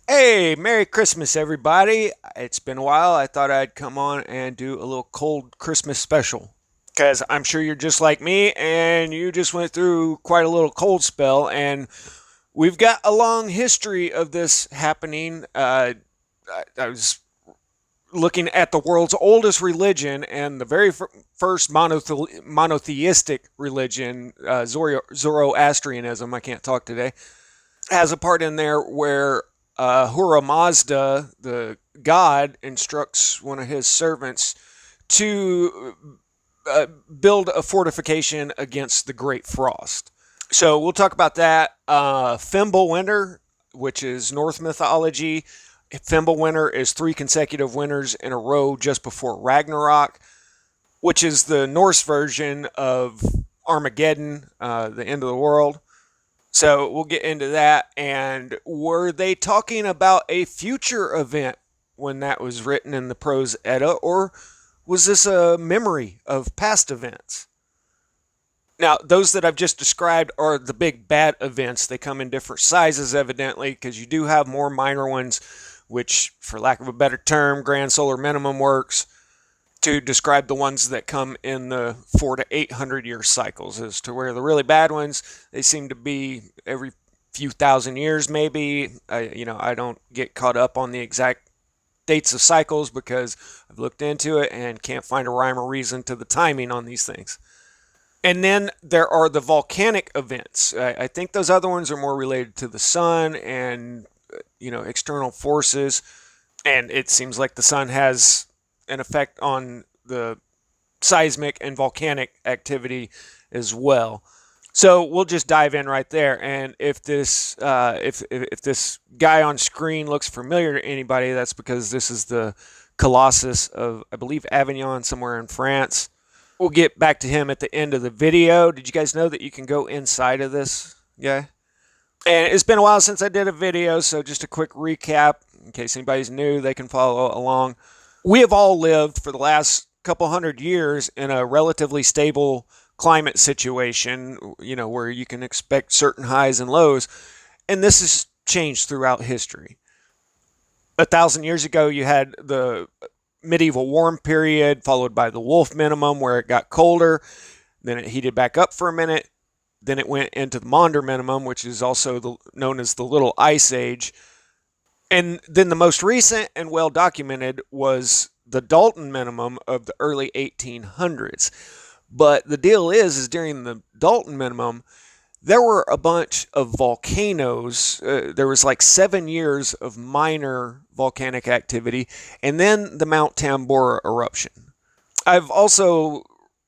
Hey, Merry Christmas, everybody. It's been a while. I thought I'd come on and do a little cold Christmas special. Because I'm sure you're just like me and you just went through quite a little cold spell. And we've got a long history of this happening. I was looking at the world's oldest religion and the very first monotheistic religion, Zoroastrianism. I can't talk today, has a part in there where Hura Mazda, the god, instructs one of his servants to build a fortification against the Great Frost. So we'll talk about that. Fimblewinter, which is Norse mythology. Fimblewinter is three consecutive winters in a row just before Ragnarok, which is the Norse version of Armageddon, the end of the world. So we'll get into that. And were they talking about a future event when that was written in the prose Edda, or was this a memory of past events? Now, those that I've just described are the big bad events. They come in different sizes, evidently, because you do have more minor ones, which, for lack of a better term, grand solar minimum works to describe the ones that come in the 400 to 800 year cycles, as to where the really bad ones, they seem to be every few thousand years, maybe. I don't get caught up on the exact dates of cycles because I've looked into it and can't find a rhyme or reason to the timing on these things. And then there are the volcanic events. I think those other ones are more related to the sun and external forces. And it seems like the sun has an effect on the seismic and volcanic activity as well. So we'll just dive in right there. And if this guy on screen looks familiar to anybody, that's because this is the Colossus of, I believe, Avignon, somewhere in France. We'll get back to him at the end of the video. Did you guys know that you can go inside of this guy? And it's been a while since I did a video, so just a quick recap in case anybody's new, they can follow along. We have all lived for the last couple hundred years in a relatively stable climate situation, where you can expect certain highs and lows, and this has changed throughout history. 1,000 years ago, you had the medieval warm period, followed by the wolf minimum, where it got colder, then it heated back up for a minute, then it went into the Maunder minimum, which is also known as the Little Ice Age. And then the most recent and well documented was the Dalton minimum of the early 1800s. But the deal is during the Dalton minimum, there were a bunch of volcanoes. There was like 7 years of minor volcanic activity, and then the Mount Tambora eruption. I've also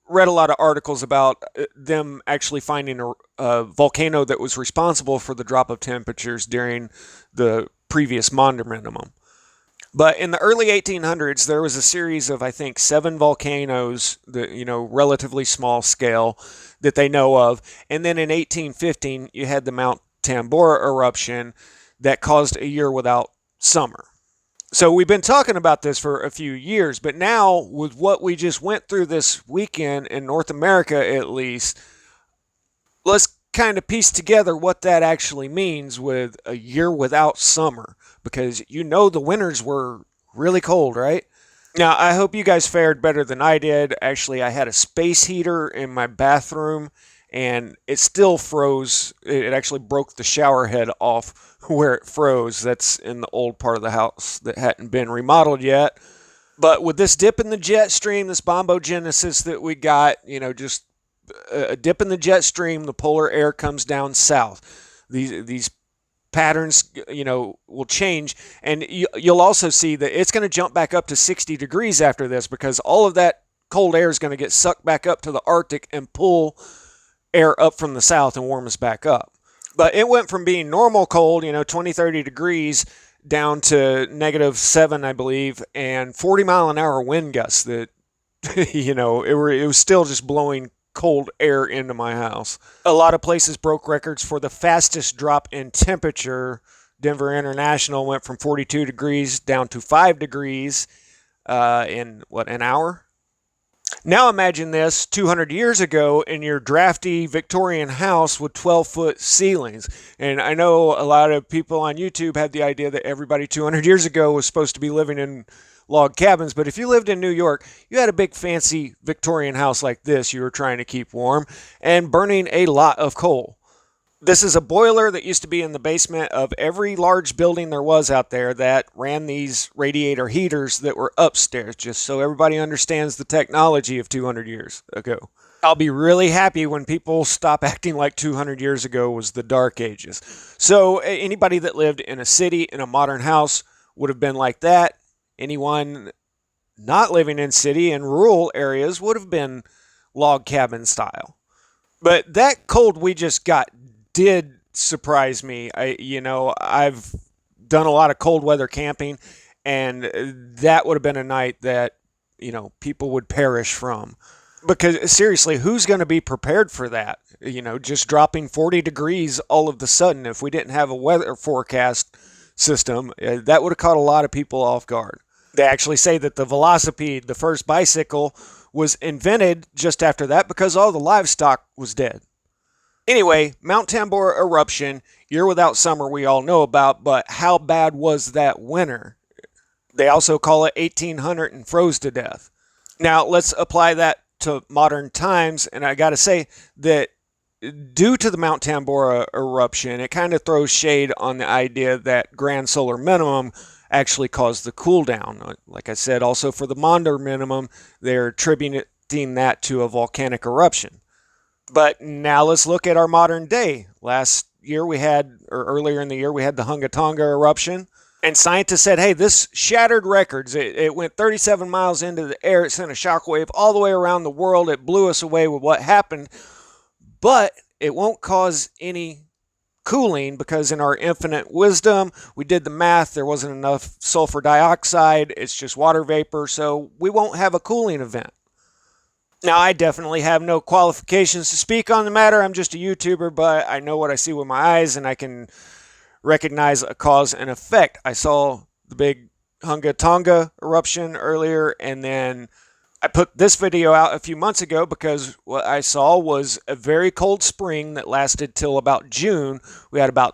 read a lot of articles about them actually finding a volcano that was responsible for the drop of temperatures during the previous Maunder minimum. But in the early 1800s, there was a series of, I think, 7 volcanoes that, relatively small scale that they know of. And then in 1815, you had the Mount Tambora eruption that caused a year without summer. So we've been talking about this for a few years, but now with what we just went through this weekend in North America, at least, let's kind of piece together what that actually means with a year without summer, because the winters were really cold, right? Now, I hope you guys fared better than I did. Actually, I had a space heater in my bathroom and it still froze. It actually broke the shower head off where it froze. That's in the old part of the house that hadn't been remodeled yet. But with this dip in the jet stream, this bombogenesis that we got, just a dip in the jet stream, the polar air comes down south. These patterns, will change, and you'll also see that it's going to jump back up to 60 degrees after this, because all of that cold air is going to get sucked back up to the Arctic and pull air up from the south and warm us back up. But it went from being normal cold, 20, 30 degrees, down to -7, I believe, and 40-mile-an-hour wind gusts that, it was still just blowing cold air into my house. A lot of places broke records for the fastest drop in temperature. Denver International went from 42 degrees down to 5 degrees in, an hour? Now imagine this 200 years ago in your drafty Victorian house with 12-foot ceilings. And I know a lot of people on YouTube had the idea that everybody 200 years ago was supposed to be living in log cabins. But if you lived in New York, you had a big fancy Victorian house like this you were trying to keep warm and burning a lot of coal. This is a boiler that used to be in the basement of every large building there was out there that ran these radiator heaters that were upstairs, just so everybody understands the technology of 200 years ago. I'll be really happy when people stop acting like 200 years ago was the Dark Ages. So anybody that lived in a city in a modern house would have been like that. Anyone not living in city and rural areas would have been log cabin style. But that cold we just got did surprise me. I've done a lot of cold weather camping, and that would have been a night that, people would perish from. Because seriously, who's going to be prepared for that? Just dropping 40 degrees all of a sudden. If we didn't have a weather forecast system, that would have caught a lot of people off guard. They actually say that the velocipede, the first bicycle, was invented just after that because all the livestock was dead. Anyway, Mount Tambora eruption, year without summer we all know about, but how bad was that winter? They also call it 1800 and froze to death. Now, let's apply that to modern times, and I got to say that due to the Mount Tambora eruption, it kind of throws shade on the idea that grand solar minimum actually caused the cool down. Like I said, also for the Maunder minimum, they're attributing that to a volcanic eruption. But now let's look at our modern day. Earlier in the year, we had the Hunga Tonga eruption. And scientists said, hey, this shattered records. It went 37 miles into the air. It sent a shockwave all the way around the world. It blew us away with what happened. But it won't cause any cooling because in our infinite wisdom, we did the math. There wasn't enough sulfur dioxide. It's just water vapor. So we won't have a cooling event. Now, I definitely have no qualifications to speak on the matter. I'm just a YouTuber, but I know what I see with my eyes, and I can recognize a cause and effect. I saw the big Hunga Tonga eruption earlier, and then I put this video out a few months ago because what I saw was a very cold spring that lasted till about June. We had I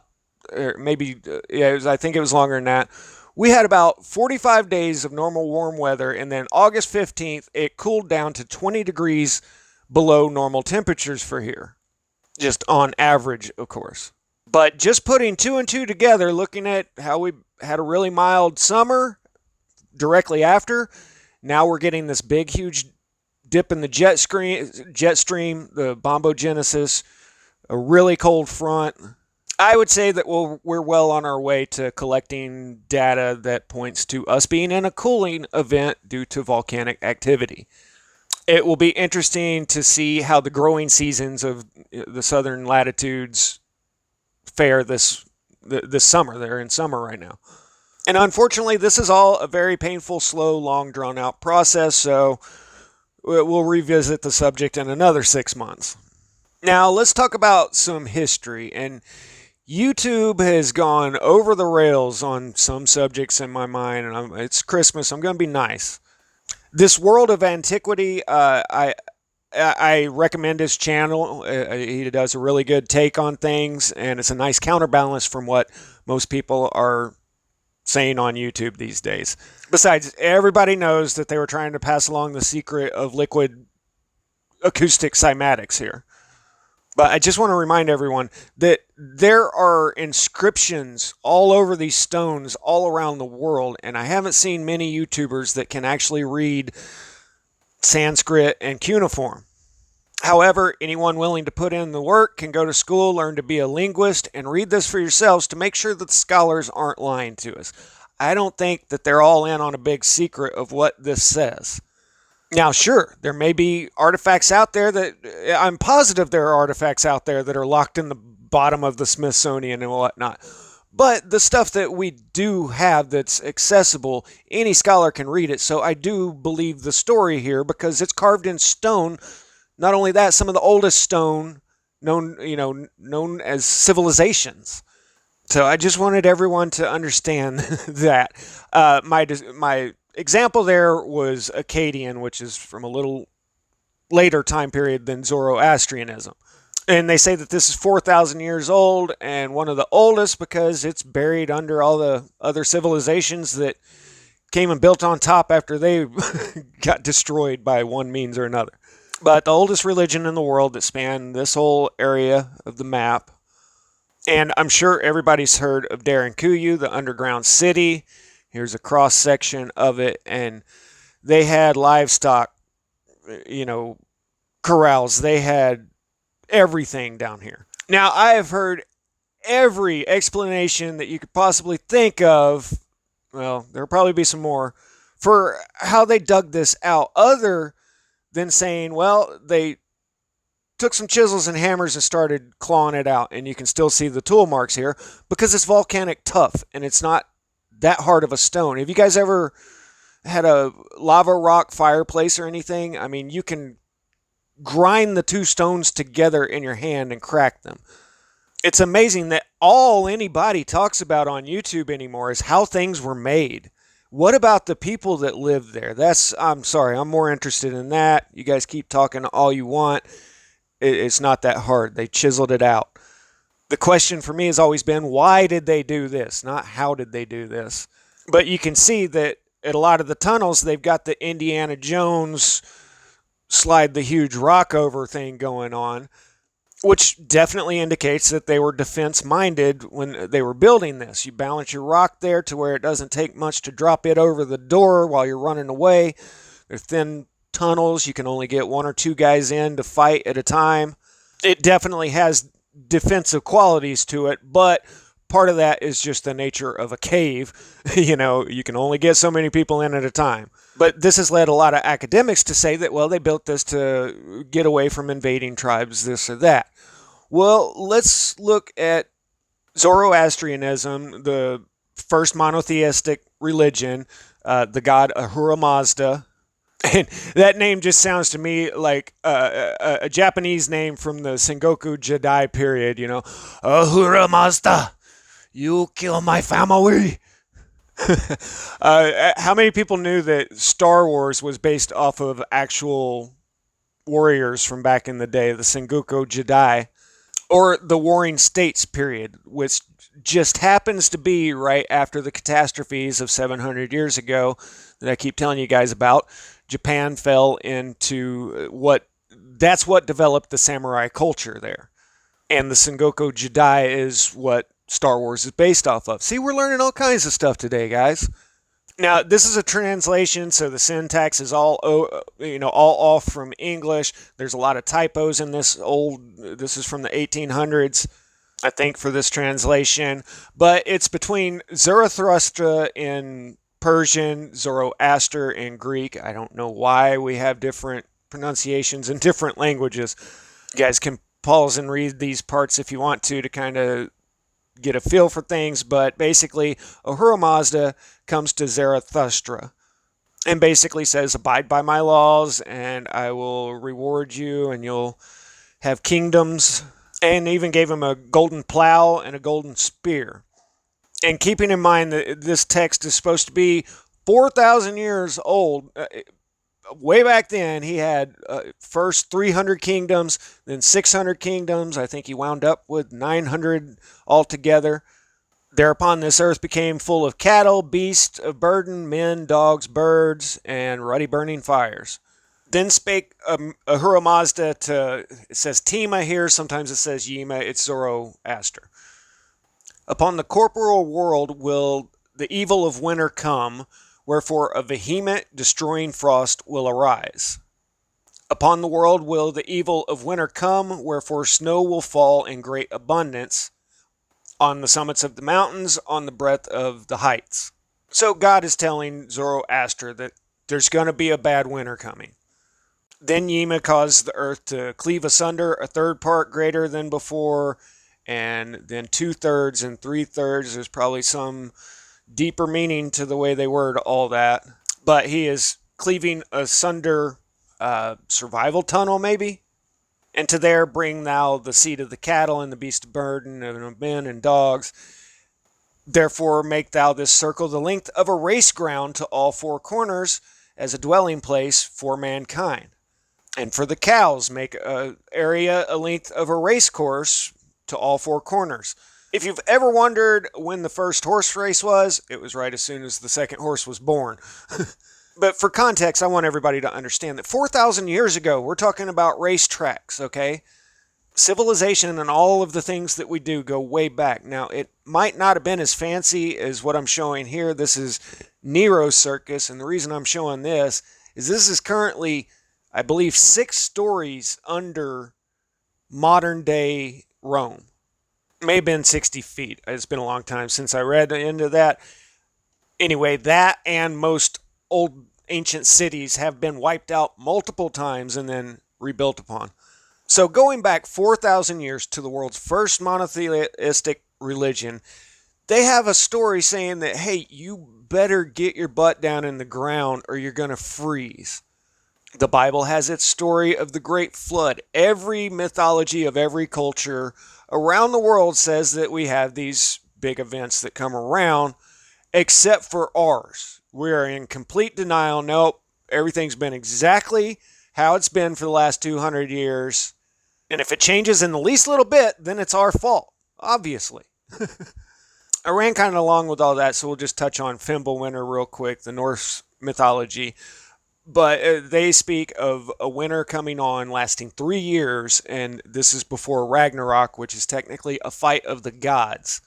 think it was longer than that. We had about 45 days of normal warm weather, and then August 15th, it cooled down to 20 degrees below normal temperatures for here. Just on average, of course. But just putting two and two together, looking at how we had a really mild summer directly after, now we're getting this big, huge dip in the jet stream, the bombogenesis, a really cold front. I would say that we're well on our way to collecting data that points to us being in a cooling event due to volcanic activity. It will be interesting to see how the growing seasons of the southern latitudes fare this summer. They're in summer right now. And unfortunately, this is all a very painful, slow, long, drawn-out process, so we'll revisit the subject in another 6 months. Now, let's talk about some history. And YouTube has gone over the rails on some subjects in my mind, and it's Christmas. I'm going to be nice. This World of Antiquity, I recommend his channel. He does a really good take on things, and it's a nice counterbalance from what most people are saying on YouTube these days. Besides, everybody knows that they were trying to pass along the secret of liquid acoustic cymatics here. But I just want to remind everyone that there are inscriptions all over these stones all around the world, and I haven't seen many YouTubers that can actually read Sanskrit and cuneiform. However, anyone willing to put in the work can go to school, learn to be a linguist, and read this for yourselves to make sure that the scholars aren't lying to us. I don't think that they're all in on a big secret of what this says. Now, sure, there may be artifacts out there I'm positive there are artifacts out there that are locked in the bottom of the Smithsonian and whatnot. But the stuff that we do have that's accessible, any scholar can read it. So I do believe the story here because it's carved in stone. Not only that, some of the oldest stone known as civilizations. So I just wanted everyone to understand that. My example there was Akkadian, which is from a little later time period than Zoroastrianism. And they say that this is 4,000 years old and one of the oldest because it's buried under all the other civilizations that came and built on top after they got destroyed by one means or another. But the oldest religion in the world that spanned this whole area of the map. And I'm sure everybody's heard of Derinkuyu, the underground city. Here's a cross section of it. And they had livestock, corrals. They had everything down here. Now, I have heard every explanation that you could possibly think of. Well, there'll probably be some more for how they dug this out, other than saying, well, they took some chisels and hammers and started clawing it out, and you can still see the tool marks here because it's volcanic tuff and it's not that hard of a stone. Have you guys ever had a lava rock fireplace or anything? I mean, you can grind the two stones together in your hand and crack them. It's amazing that all anybody talks about on YouTube anymore is how things were made. What about the people that lived there? I'm sorry, I'm more interested in that. You guys keep talking all you want. It's not that hard. They chiseled it out. The question for me has always been, why did they do this? Not how did they do this? But you can see that at a lot of the tunnels, they've got the Indiana Jones slide the huge rock over thing going on, which definitely indicates that they were defense-minded when they were building this. You balance your rock there to where it doesn't take much to drop it over the door while you're running away. They're thin tunnels. You can only get one or two guys in to fight at a time. It definitely has defensive qualities to it, but part of that is just the nature of a cave. You can only get so many people in at a time. But this has led a lot of academics to say that, well, they built this to get away from invading tribes, this or that. Well, let's look at Zoroastrianism, the first monotheistic religion, the god Ahura Mazda. And that name just sounds to me like a Japanese name from the Sengoku Jidai period, Ahura Mazda, you kill my family. How many people knew that Star Wars was based off of actual warriors from back in the day, the Sengoku Jidai, or the Warring States period, which just happens to be right after the catastrophes of 700 years ago that I keep telling you guys about. Japan fell into that's what developed the samurai culture there. And the Sengoku Jidai is what Star Wars is based off of. See, we're learning all kinds of stuff today, guys. Now, this is a translation, so the syntax is all off from English. There's a lot of typos in this this is from the 1800s, I think, for this translation. But it's between Zarathustra in Persian, Zoroaster in Greek. I don't know why we have different pronunciations in different languages. You guys can pause and read these parts if you want to kind of get a feel for things, but basically Ahura Mazda comes to Zarathustra and basically says, abide by my laws and I will reward you and you'll have kingdoms, and even gave him a golden plow and a golden spear. And keeping in mind that this text is supposed to be 4,000 years old, way back then he had first 300 kingdoms, then 600 kingdoms. I think he wound up with 900 altogether. Thereupon this earth became full of cattle, beasts of burden, men, dogs, birds, and ruddy burning fires. Then spake Ahura Mazda to, it says Tima here, sometimes it says Yima, it's Zoroaster. Upon the corporal world will the evil of winter come, wherefore a vehement, destroying frost will arise. Upon the world will the evil of winter come, wherefore snow will fall in great abundance on the summits of the mountains, on the breadth of the heights. So God is telling Zoroaster that there's going to be a bad winter coming. Then Yima caused the earth to cleave asunder, a third part greater than before, and then 2/3 and 3/3. There's probably some deeper meaning to the way they word all that. But he is cleaving asunder survival tunnel, maybe? And to there bring thou the seed of the cattle and the beast of burden and of men and dogs. Therefore make thou this circle the length of a race ground to all four corners as a dwelling place for mankind. And for the cows, make a area a length of a race course to all four corners. If you've ever wondered when the first horse race was, it was right as soon as the second horse was born. But for context, I want everybody to understand that 4,000 years ago, we're talking about racetracks, okay? Civilization and all of the things that we do go way back. Now, it might not have been as fancy as what I'm showing here. This is Nero's circus, and the reason I'm showing this is currently, I believe, 6 stories under modern day Rome. It may have been 60 feet. It's been a long time since I read into that. Anyway, that and most old ancient cities have been wiped out multiple times and then rebuilt upon. So going back 4,000 years to the world's first monotheistic religion, they have a story saying that, hey, you better get your butt down in the ground or you're going to freeze. The Bible has its story of the Great Flood. Every mythology of every culture around the world says that we have these big events that come around, except for ours. We are in complete denial. Nope, everything's been exactly how it's been for the last 200 years. And if it changes in the least little bit, then it's our fault, obviously. I ran kind of along with all that, so we'll just touch on Fimblewinter real quick, the Norse mythology. But they speak of a winter coming on lasting 3 years, and this is before Ragnarok, which is technically a fight of the gods.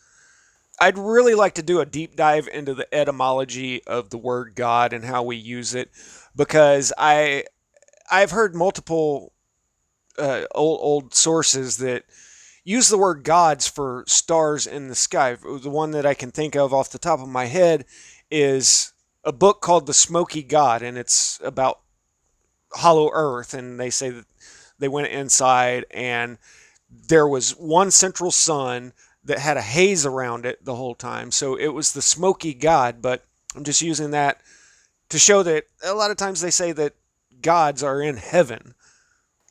I'd really like to do a deep dive into the etymology of the word God and how we use it, because I've heard multiple old sources that use the word gods for stars in the sky. The one that I can think of off the top of my head is a book called The Smoky God, and it's about hollow earth, and they say that they went inside and there was one central sun that had a haze around it the whole time. So it was the smoky God, but I'm just using that to show that a lot of times they say that gods are in heaven.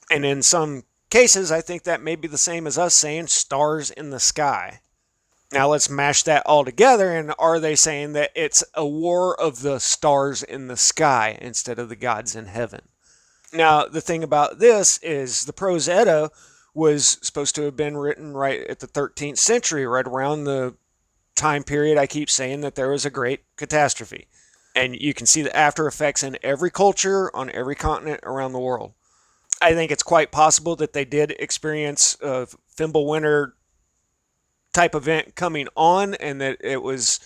And in some cases, I think that may be the same as us saying stars in the sky. Now let's mash that all together, and are they saying that it's a war of the stars in the sky instead of the gods in heaven? Now, the thing about this is the Prose Edda was supposed to have been written right at the 13th century, right around the time period I keep saying that there was a great catastrophe. And you can see the after effects in every culture on every continent around the world. I think it's quite possible that they did experience a Fimblewinter type event coming on, and that it was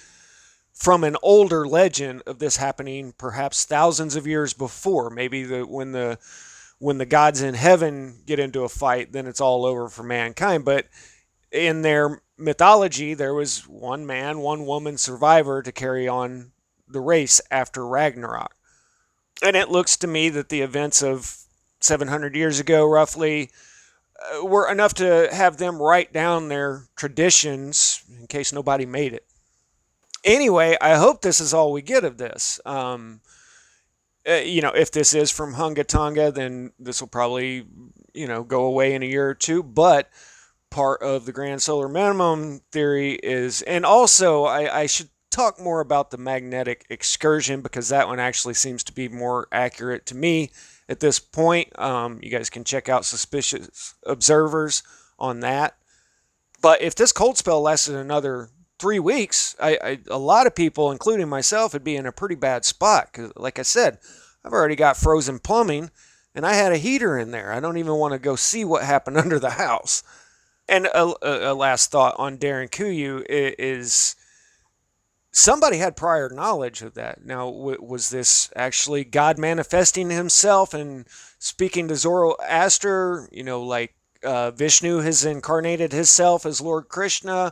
from an older legend of this happening perhaps thousands of years before. Maybe when the gods in heaven get into a fight, then it's all over for mankind. But in their mythology, there was one man, one woman survivor to carry on the race after Ragnarok. And it looks to me that the events of 700 years ago, roughly, were enough to have them write down their traditions in case nobody made it. Anyway, I hope this is all we get of this. If this is from Hunga Tonga, then this will probably, go away in a year or two. But part of the grand solar minimum theory is, and also I should talk more about the magnetic excursion, because that one actually seems to be more accurate to me at this point. You guys can check out Suspicious Observers on that. But if this cold spell lasted another 3 weeks, a lot of people, including myself, would be in a pretty bad spot. Because, like I said, I've already got frozen plumbing, and I had a heater in there. I don't even want to go see what happened under the house. And a last thought on Derinkuyu is somebody had prior knowledge of that. Now, was this actually God manifesting himself and speaking to Zoroaster? Like Vishnu has incarnated himself as Lord Krishna.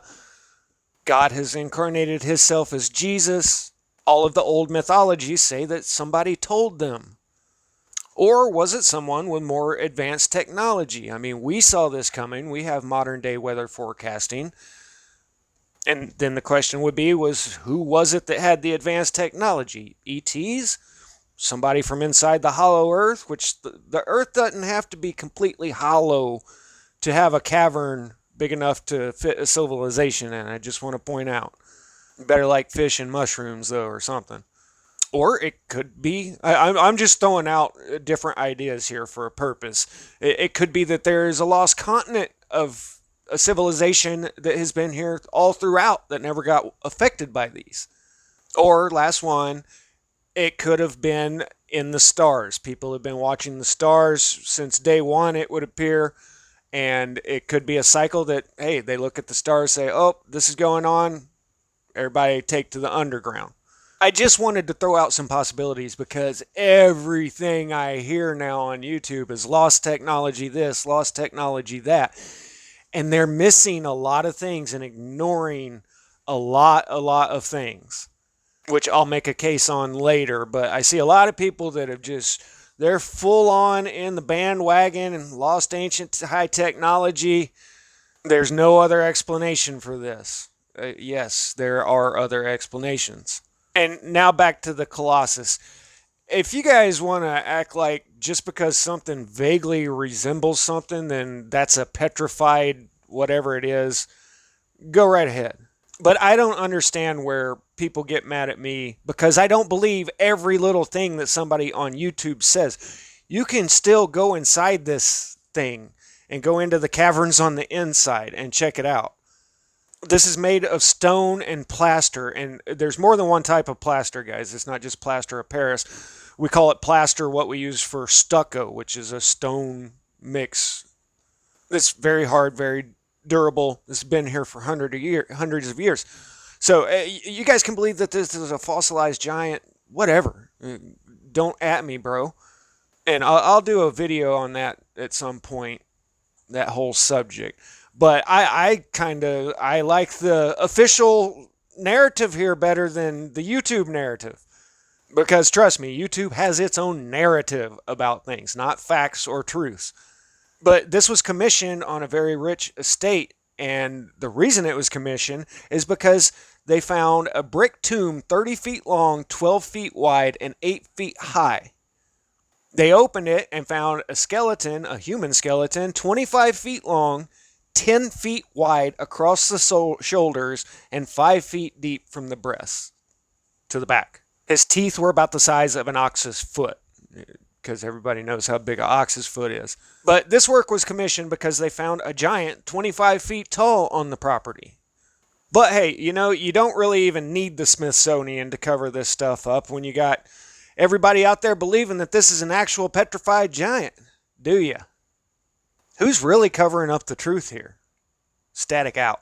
God has incarnated himself as Jesus. All of the old mythologies say that somebody told them. Or was it someone with more advanced technology? I mean, we saw this coming. We have modern day weather forecasting. And then the question would be, who was it that had the advanced technology? ETs? Somebody from inside the hollow earth? Which the earth doesn't have to be completely hollow to have a cavern big enough to fit a civilization in. I just want to point out. Better like fish and mushrooms, though, or something. Or it could be, I'm just throwing out different ideas here for a purpose. It could be that there is a lost continent of a civilization that has been here all throughout that never got affected by these. Or, last one, it could have been in the stars. People have been watching the stars since day one, it would appear. And it could be a cycle that, hey, they look at the stars, say, oh, this is going on. Everybody take to the underground. I just wanted to throw out some possibilities because everything I hear now on YouTube is lost technology this, lost technology that. And they're missing a lot of things and ignoring a lot of things, which I'll make a case on later. But I see a lot of people that have just, they're full on in the bandwagon and lost ancient high technology. There's no other explanation for this. Yes, there are other explanations. And now back to the Colossus. If you guys want to act like just because something vaguely resembles something, then that's a petrified whatever it is, go right ahead. But I don't understand where people get mad at me because I don't believe every little thing that somebody on YouTube says. You can still go inside this thing and go into the caverns on the inside and check it out. This is made of stone and plaster, and there's more than one type of plaster, guys. It's not just plaster of Paris. We call it plaster, what we use for stucco, which is a stone mix. It's very hard, very durable. It's been here for hundreds of years. So you guys can believe that this is a fossilized giant, whatever. Don't at me, bro. And I'll do a video on that at some point, that whole subject. But I like the official narrative here better than the YouTube narrative. Because trust me, YouTube has its own narrative about things, not facts or truths. But this was commissioned on a very rich estate. And the reason it was commissioned is because they found a brick tomb 30 feet long, 12 feet wide, and 8 feet high. They opened it and found a skeleton, a human skeleton, 25 feet long, 10 feet wide across the shoulders, and 5 feet deep from the breast to the back. His teeth were about the size of an ox's foot, because everybody knows how big an ox's foot is. But this work was commissioned because they found a giant 25 feet tall on the property. But hey, you don't really even need the Smithsonian to cover this stuff up when you got everybody out there believing that this is an actual petrified giant, do ya? Who's really covering up the truth here? Static out.